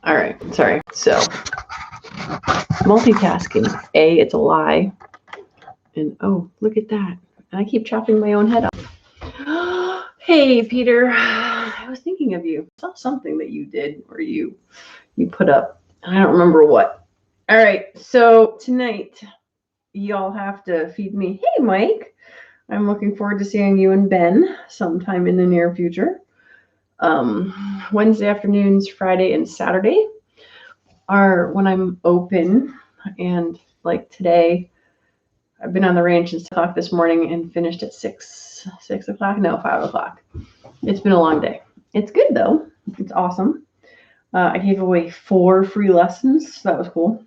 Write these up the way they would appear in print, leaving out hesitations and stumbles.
All right. Sorry. So multitasking. A, it's a lie. And oh, look at that. I keep chopping my own head off. Hey, Peter. I was thinking of you. I saw something that you did or you put up. I don't remember what. All right. So tonight, y'all have to feed me. Hey, Mike. I'm looking forward to seeing you and Ben sometime in the near future. Wednesday afternoons, Friday, and Saturday are when I'm open. And like today, I've been on the range since 10 o'clock this morning and finished at 6 o'clock. No, 5 o'clock. It's been a long day. It's good though. It's awesome. I gave away 4 free lessons. So that was cool.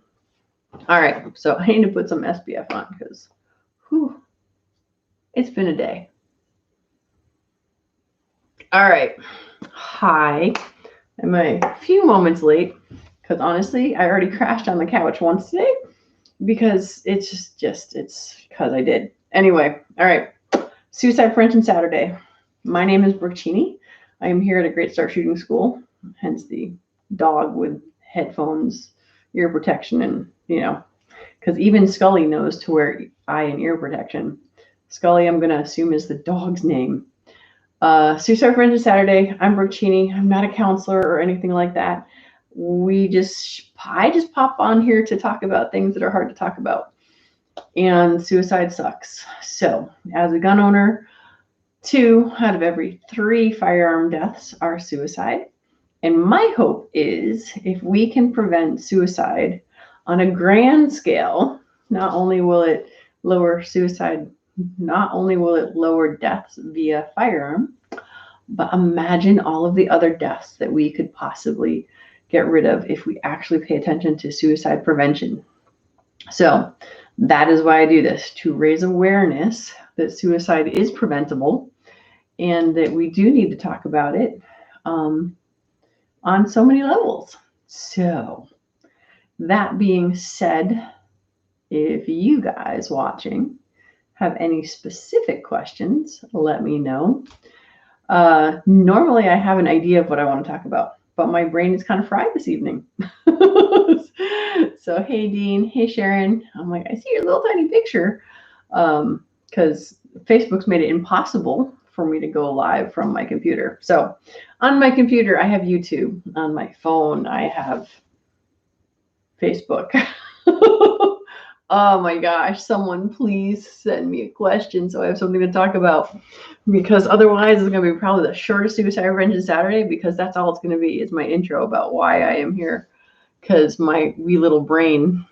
All right. So I need to put some SPF on because it's been a day. All right. Hi. I'm a few moments late because honestly, I already crashed on the couch once today because it's because I did. Anyway, all right. Suicide Prevention Saturday. My name is Brooke Cheney. I am here at a Great Start Shooting School, hence the dog with headphones, ear protection, and because even Scully knows to wear eye and ear protection. Scully, I'm going to assume, is the dog's name. Suicide Prevention Saturday. I'm Brooke Cheney. I'm not a counselor or anything like that. I just pop on here to talk about things that are hard to talk about. And suicide sucks. So, as a gun owner, 2 out of every 3 firearm deaths are suicide. And my hope is if we can prevent suicide on a grand scale, not only will it lower deaths via firearm, but imagine all of the other deaths that we could possibly get rid of if we actually pay attention to suicide prevention. So that is why I do this, to raise awareness that suicide is preventable and that we do need to talk about it on so many levels. So that being said, if you guys watching have any specific questions, let me know. Normally I have an idea of what I want to talk about, but my brain is kind of fried this evening. So, hey, Dean. Hey, Sharon. I'm like, I see your little tiny picture because Facebook's made it impossible for me to go live from my computer. So on my computer, I have YouTube. On my phone, I have Facebook. Oh my gosh, someone please send me a question so I have something to talk about, because otherwise it's going to be probably the shortest Suicide Prevention Saturday, because that's all it's going to be is my intro about why I am here, because my wee little brain,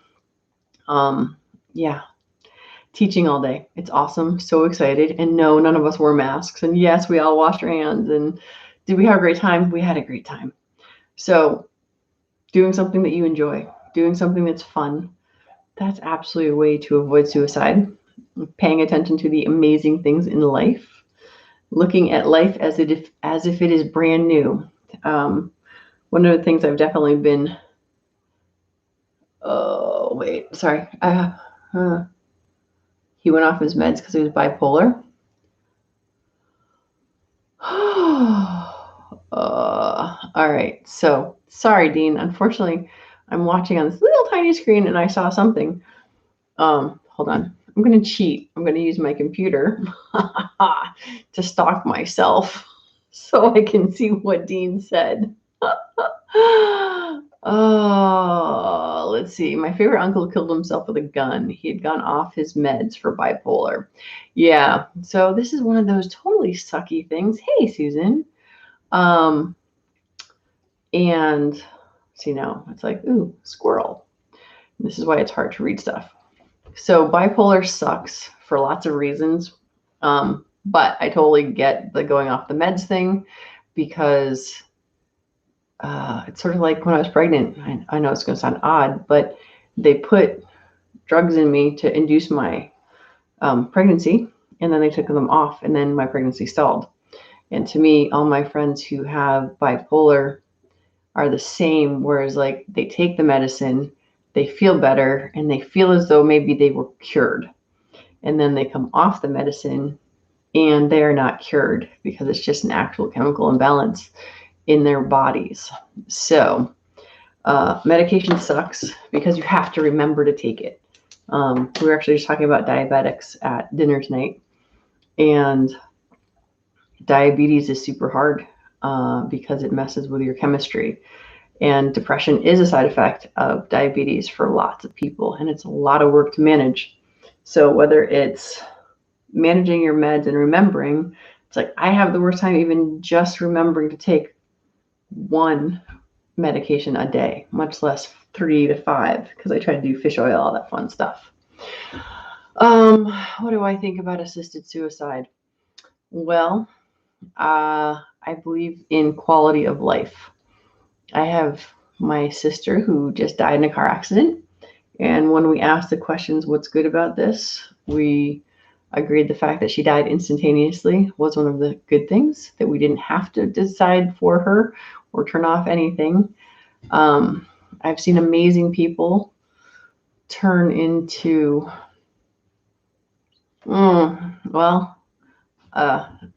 teaching all day. It's awesome. So excited. And no, none of us wore masks. And yes, we all washed our hands. And did we have a great time? We had a great time. So doing something that you enjoy, doing something that's fun, that's absolutely a way to avoid suicide. Paying attention to the amazing things in life, looking at life as if it is brand new. One of the things I've definitely been. Oh wait, sorry. He went off his meds because he was bipolar. All right. So sorry, Dean. Unfortunately, I'm watching on this little tiny screen and I saw something. Hold on. I'm going to cheat. I'm going to use my computer to stalk myself so I can see what Dean said. Let's see. My favorite uncle killed himself with a gun. He had gone off his meds for bipolar. Yeah. So this is one of those totally sucky things. Hey, Susan. And see now it's like, ooh, squirrel. This is why it's hard to read stuff. So bipolar sucks for lots of reasons. But I totally get the going off the meds thing, because it's sort of like when I was pregnant. I know it's going to sound odd, but they put drugs in me to induce my pregnancy, and then they took them off, and then my pregnancy stalled. And to me, all my friends who have bipolar are the same, whereas like they take the medicine, they feel better, and they feel as though maybe they were cured. And then they come off the medicine and they are not cured because it's just an actual chemical imbalance in their bodies. So Medication sucks because you have to remember to take it. We were actually just talking about diabetics at dinner tonight, and diabetes is super hard because it messes with your chemistry. And depression is a side effect of diabetes for lots of people, and it's a lot of work to manage. So whether it's managing your meds and remembering, it's like I have the worst time even just remembering to take one medication a day, much less 3 to 5, because I try to do fish oil, all that fun stuff. What do I think about assisted suicide? Well, I believe in quality of life. I have my sister who just died in a car accident. And when we asked the questions, what's good about this, we agreed the fact that she died instantaneously was one of the good things, that we didn't have to decide for her or turn off anything. I've seen amazing people turn into,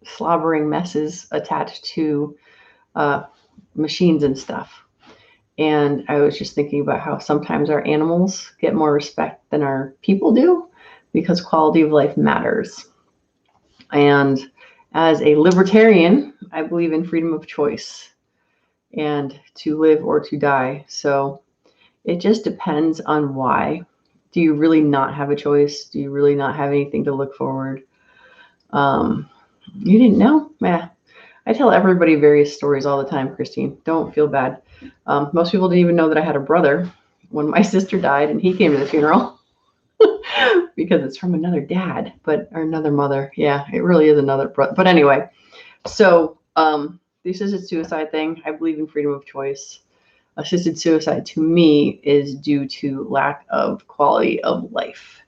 slobbering messes attached to machines and stuff. And I was just thinking about how sometimes our animals get more respect than our people do because quality of life matters. And as a libertarian, I believe in freedom of choice and to live or to die. So it just depends on why. Do you really not have a choice? Do you really not have anything to look forward? You didn't know? Yeah. I tell everybody various stories all the time, Christine. Don't feel bad. Most people didn't even know that I had a brother when my sister died and he came to the funeral because it's from another dad, or another mother. Yeah, it really is another brother. But anyway, so the assisted suicide thing, I believe in freedom of choice. Assisted suicide to me is due to lack of quality of life.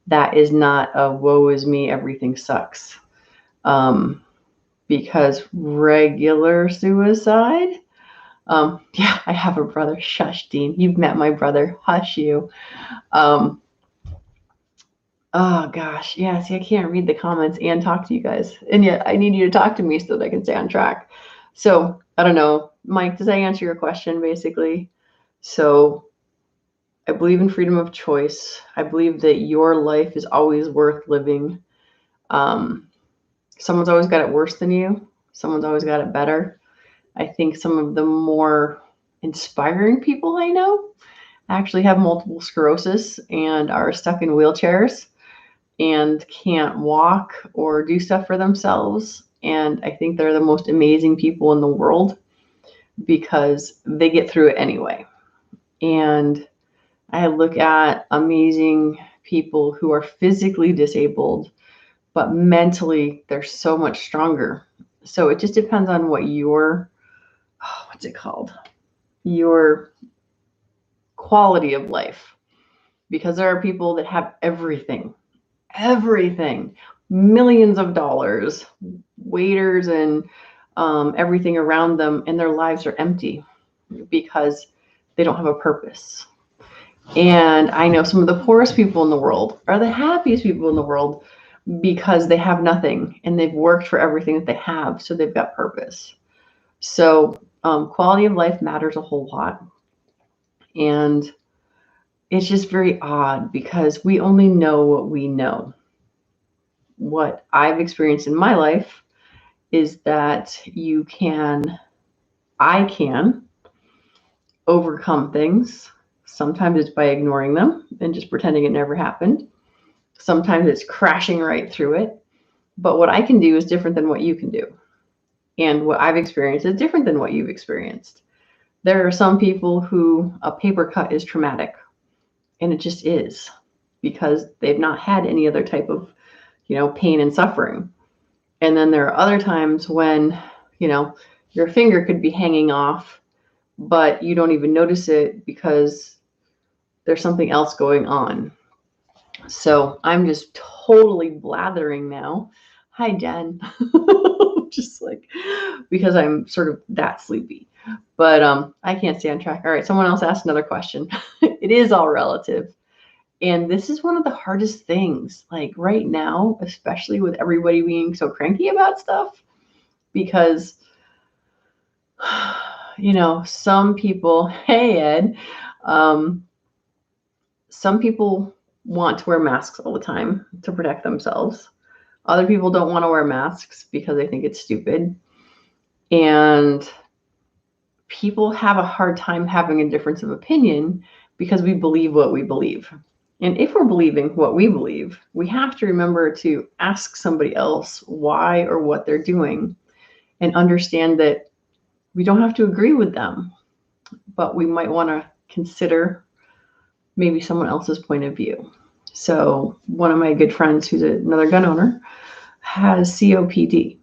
That is not a woe is me, everything sucks. Because regular suicide, yeah, I have a brother. Shush, Dean. You've met my brother. Hush you. Oh gosh, yeah. See, I can't read the comments and talk to you guys, and yet I need you to talk to me so that I can stay on track. So I don't know, Mike. Does that answer your question, basically? So I believe in freedom of choice. I believe that your life is always worth living. Someone's always got it worse than you. Someone's always got it better. I think some of the more inspiring people I know actually have multiple sclerosis and are stuck in wheelchairs and can't walk or do stuff for themselves. And I think they're the most amazing people in the world because they get through it anyway. And I look at amazing people who are physically disabled, but mentally they're so much stronger. So it just depends on what your, what's it called? Your quality of life. Because there are people that have everything, millions of dollars, waiters and everything around them, and their lives are empty because they don't have a purpose. And I know some of the poorest people in the world are the happiest people in the world because they have nothing and they've worked for everything that they have, so they've got purpose. So quality of life matters a whole lot. And it's just very odd because we only know what we know. What I've experienced in my life is that I can overcome things. Sometimes it's by ignoring them and just pretending it never happened. Sometimes it's crashing right through it. But what I can do is different than what you can do. And what I've experienced is different than what you've experienced. There are some people who a paper cut is traumatic, and it just is because they've not had any other type of, pain and suffering. And then there are other times when, your finger could be hanging off, but you don't even notice it because there's something else going on. So I'm just totally blathering now. Hi, Jen. Just like, because I'm sort of that sleepy. But I can't stay on track. All right, someone else asked another question. It is all relative. And this is one of the hardest things, like right now, especially with everybody being so cranky about stuff, because some people, hey, Ed, some people want to wear masks all the time to protect themselves. Other people don't want to wear masks because they think it's stupid. And people have a hard time having a difference of opinion because we believe what we believe. And if we're believing what we believe, we have to remember to ask somebody else why or what they're doing and understand that we don't have to agree with them, but we might want to consider maybe someone else's point of view. So one of my good friends who's another gun owner has COPD,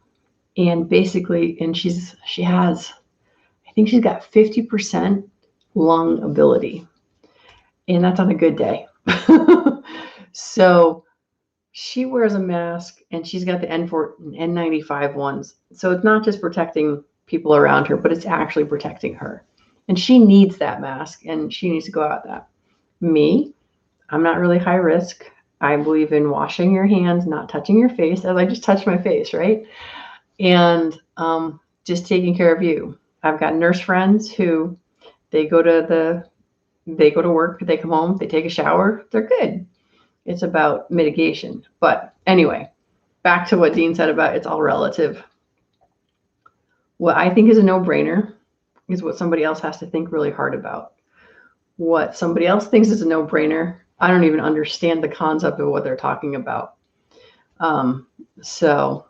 and basically, she has, I think she's got 50% lung ability, and that's on a good day. So she wears a mask, and she's got the N95 ones. So it's not just protecting people around her, but it's actually protecting her. And she needs that mask, and she needs to go out that. Me, I'm not really high risk. I believe in washing your hands, not touching your face, as I just touched my face, right? And just taking care of you. I've got nurse friends who they go to work, they come home, they take a shower, they're good. It's about mitigation. But anyway, back to what Dean said about it's all relative. What I think is a no-brainer is what somebody else has to think really hard about. What somebody else thinks is a no-brainer, I don't even understand the concept of what they're talking about. So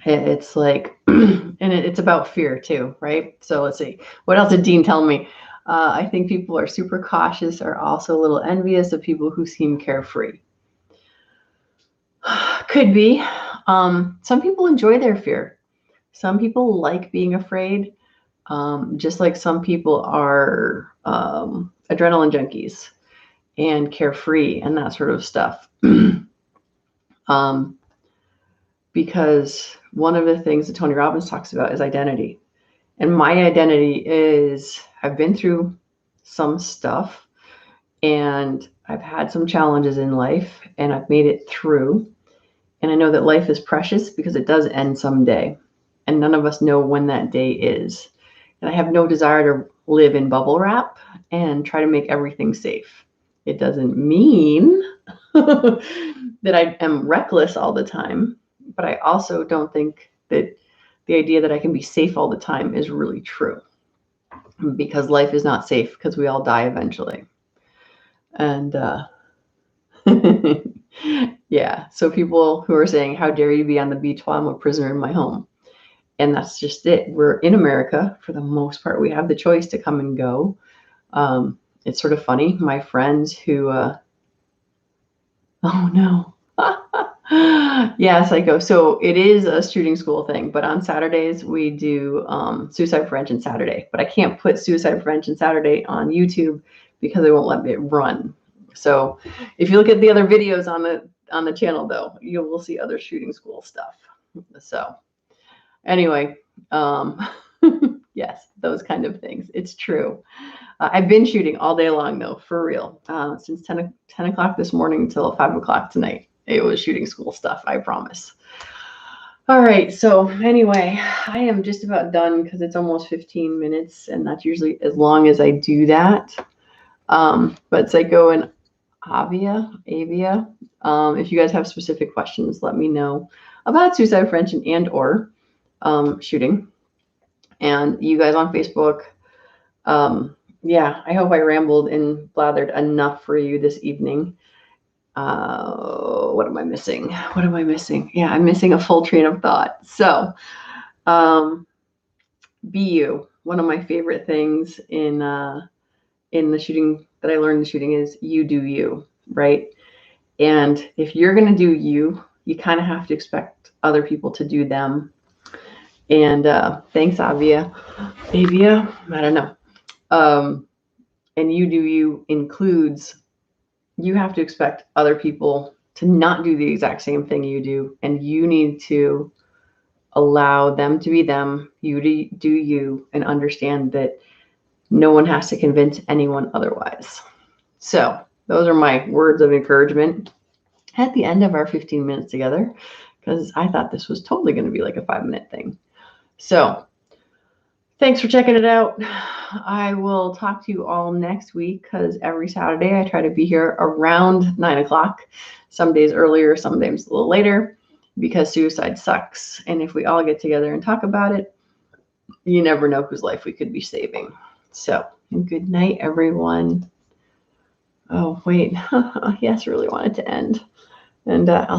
it's like, and it's about fear too, right? So let's see. What else did Dean tell me? I think people are super cautious, are also a little envious of people who seem carefree. Could be. Some people enjoy their fear. Some people like being afraid, just like some people are adrenaline junkies and carefree and that sort of stuff. Because one of the things that Tony Robbins talks about is identity. And my identity is I've been through some stuff and I've had some challenges in life and I've made it through. And I know that life is precious because it does end someday. And none of us know when that day is. And I have no desire to live in bubble wrap and try to make everything safe. It doesn't mean that I am reckless all the time, but I also don't think that the idea that I can be safe all the time is really true, because life is not safe because we all die eventually. And yeah, so people who are saying, how dare you be on the beach while I'm a prisoner in my home? And that's just it. We're in America for the most part. We have the choice to come and go. It's sort of funny. My friends who, oh no. Yes, I go. So it is a shooting school thing, but on Saturdays we do suicide prevention Saturday. But I can't put suicide prevention Saturday on YouTube because they won't let me run. So if you look at the other videos on the channel, though, you will see other shooting school stuff. So anyway, yes, those kind of things. It's true. I've been shooting all day long, though, for real, since 10 o'clock this morning until 5 o'clock tonight. It was shooting school stuff, I promise. All right, so anyway, I am just about done because it's almost 15 minutes, and that's usually as long as I do that. But Psycho and Avia, if you guys have specific questions, let me know about suicide prevention and or shooting. And you guys on Facebook, yeah, I hope I rambled and blathered enough for you this evening. What am I missing? Yeah, I'm missing a full train of thought. So, be you. One of my favorite things in the shooting that I learned in shooting is you do you, right? And if you're going to do you, you kind of have to expect other people to do them. And thanks, Avia, I don't know. And you do you includes you have to expect other people to not do the exact same thing you do, and you need to allow them to be them, you to do you, and understand that no one has to convince anyone otherwise. So those are my words of encouragement at the end of our 15 minutes together, because I thought this was totally going to be like a 5-minute thing. So Thanks for checking it out. I will talk to you all next week because every Saturday I try to be here around 9 o'clock. Some days earlier, some days a little later, because suicide sucks. And if we all get together and talk about it, you never know whose life we could be saving. So, good night, everyone. Oh, wait. Yes, really wanted to end. And I'll